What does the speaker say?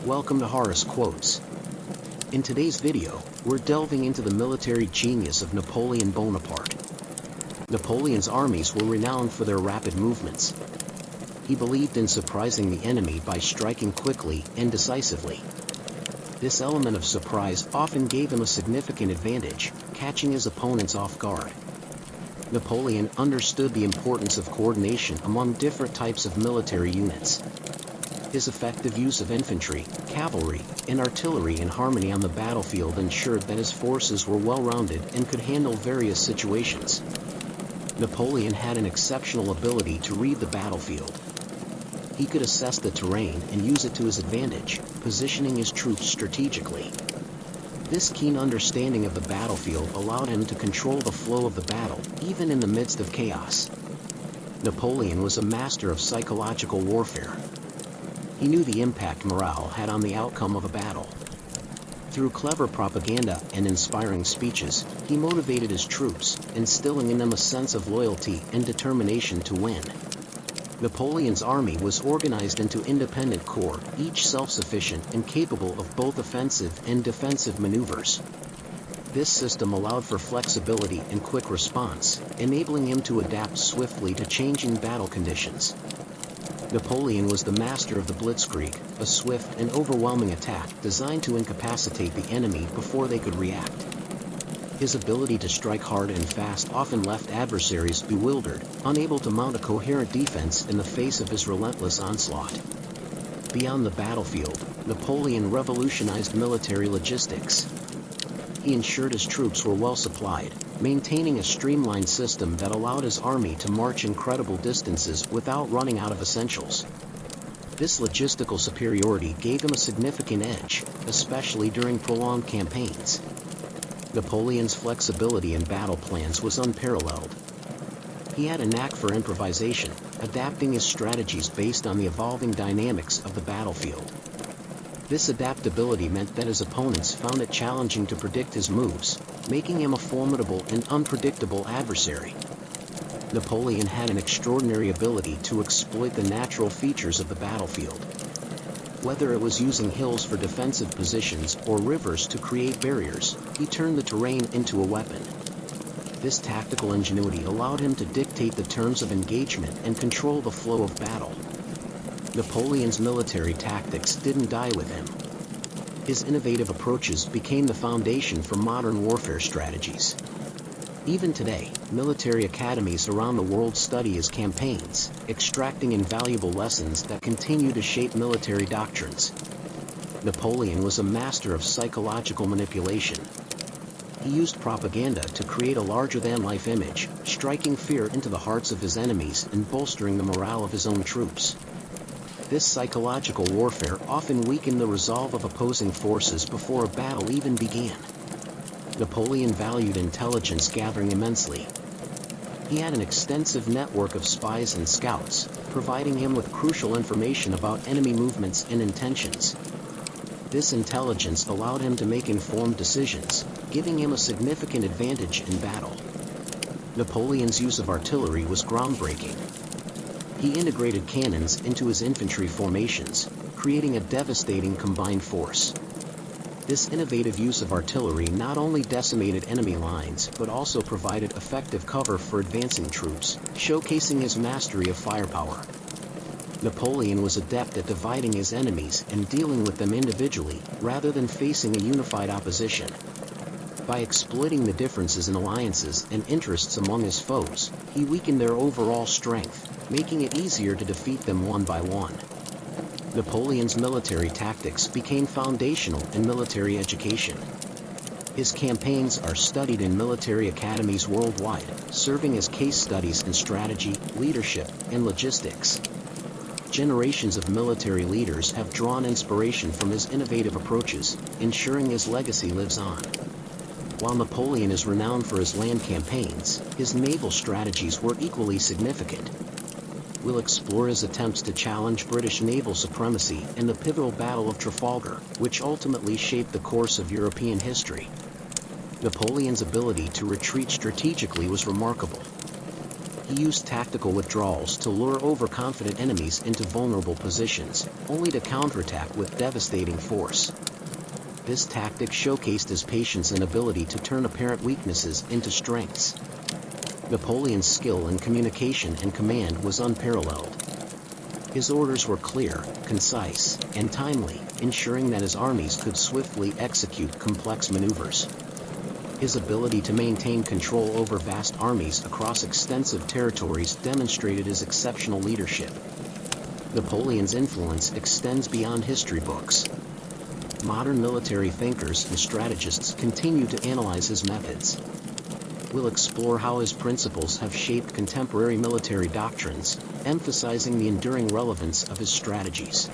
Welcome to Horus Quotes. In today's video, we're delving into the military genius of Napoleon Bonaparte. Napoleon's armies were renowned for their rapid movements. He believed in surprising the enemy by striking quickly and decisively. This element of surprise often gave him a significant advantage, catching his opponents off guard. Napoleon understood the importance of coordination among different types of military units. His effective use of infantry, cavalry, and artillery in harmony on the battlefield ensured that his forces were well-rounded and could handle various situations. Napoleon had an exceptional ability to read the battlefield. He could assess the terrain and use it to his advantage, positioning his troops strategically. This keen understanding of the battlefield allowed him to control the flow of the battle, even in the midst of chaos. Napoleon was a master of psychological warfare. He knew the impact morale had on the outcome of a battle. Through clever propaganda and inspiring speeches, he motivated his troops, instilling in them a sense of loyalty and determination to win. Napoleon's army was organized into independent corps, each self-sufficient and capable of both offensive and defensive maneuvers. This system allowed for flexibility and quick response, enabling him to adapt swiftly to changing battle conditions. Napoleon was the master of the blitzkrieg, a swift and overwhelming attack designed to incapacitate the enemy before they could react. His ability to strike hard and fast often left adversaries bewildered, unable to mount a coherent defense in the face of his relentless onslaught. Beyond the battlefield, Napoleon revolutionized military logistics. He ensured his troops were well supplied, maintaining a streamlined system that allowed his army to march incredible distances without running out of essentials. This logistical superiority gave him a significant edge, especially during prolonged campaigns. Napoleon's flexibility in battle plans was unparalleled. He had a knack for improvisation, adapting his strategies based on the evolving dynamics of the battlefield. This adaptability meant that his opponents found it challenging to predict his moves, making him a formidable and unpredictable adversary. Napoleon had an extraordinary ability to exploit the natural features of the battlefield. Whether it was using hills for defensive positions or rivers to create barriers, he turned the terrain into a weapon. This tactical ingenuity allowed him to dictate the terms of engagement and control the flow of battle. Napoleon's military tactics didn't die with him. His innovative approaches became the foundation for modern warfare strategies. Even today, military academies around the world study his campaigns, extracting invaluable lessons that continue to shape military doctrines. Napoleon was a master of psychological manipulation. He used propaganda to create a larger-than-life image, striking fear into the hearts of his enemies and bolstering the morale of his own troops. This psychological warfare often weakened the resolve of opposing forces before a battle even began. Napoleon valued intelligence gathering immensely. He had an extensive network of spies and scouts, providing him with crucial information about enemy movements and intentions. This intelligence allowed him to make informed decisions, giving him a significant advantage in battle. Napoleon's use of artillery was groundbreaking. He integrated cannons into his infantry formations, creating a devastating combined force. This innovative use of artillery not only decimated enemy lines but also provided effective cover for advancing troops, showcasing his mastery of firepower. Napoleon was adept at dividing his enemies and dealing with them individually, rather than facing a unified opposition. By exploiting the differences in alliances and interests among his foes, he weakened their overall strength, making it easier to defeat them one by one. Napoleon's military tactics became foundational in military education. His campaigns are studied in military academies worldwide, serving as case studies in strategy, leadership, and logistics. Generations of military leaders have drawn inspiration from his innovative approaches, ensuring his legacy lives on. While Napoleon is renowned for his land campaigns, his naval strategies were equally significant. We'll explore his attempts to challenge British naval supremacy in the pivotal Battle of Trafalgar, which ultimately shaped the course of European history. Napoleon's ability to retreat strategically was remarkable. He used tactical withdrawals to lure overconfident enemies into vulnerable positions, only to counterattack with devastating force. This tactic showcased his patience and ability to turn apparent weaknesses into strengths. Napoleon's skill in communication and command was unparalleled. His orders were clear, concise, and timely, ensuring that his armies could swiftly execute complex maneuvers. His ability to maintain control over vast armies across extensive territories demonstrated his exceptional leadership. Napoleon's influence extends beyond history books. Modern military thinkers and strategists continue to analyze his methods. We'll explore how his principles have shaped contemporary military doctrines, emphasizing the enduring relevance of his strategies.